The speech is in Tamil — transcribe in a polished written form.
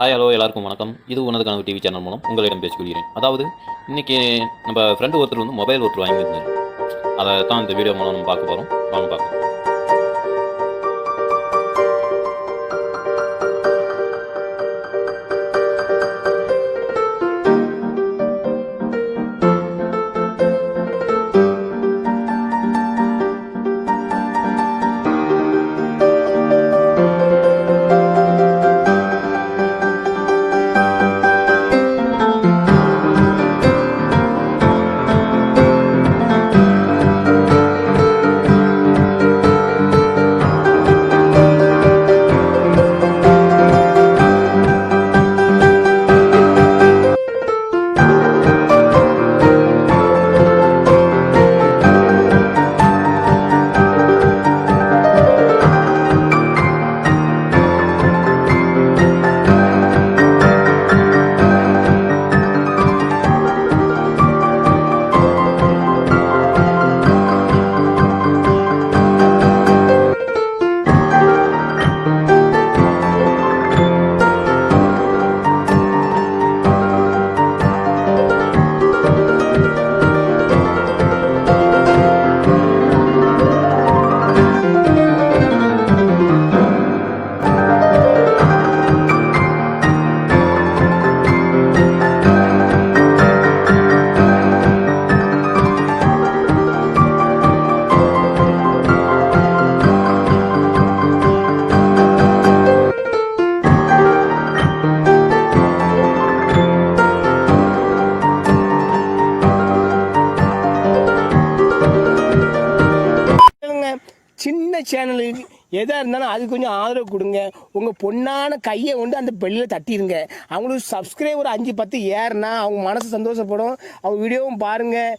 ஹாய் ஹலோ எல்லாருக்கும் வணக்கம். இது உனது கனவு டிவி சேனல் மூலம் உங்களிடம் பேசிக்கொள்கிறேன். அதாவது இன்னைக்கு நம்ம ஃப்ரெண்டு ஒருத்தர் வந்து மொபைல் ஒருத்தர் வாங்கியிருந்தார். அதை தான் இந்த வீடியோ மூலம் நம்ம பார்க்க போகிறோம். வாங்க பார்க்கலாம். சின்ன சேனலுக்கு எதாக இருந்தாலும் அது கொஞ்சம் ஆதரவு கொடுங்க. உங்கள் பொண்ணான கையை கொண்டு அந்த பெல்லில் தட்டிடுங்க. அவங்களுக்கு சப்ஸ்கிரைபர் 5-10 ஏறுனா அவங்க மனசு சந்தோஷப்படும். அவங்க வீடியோவும் பாருங்கள்.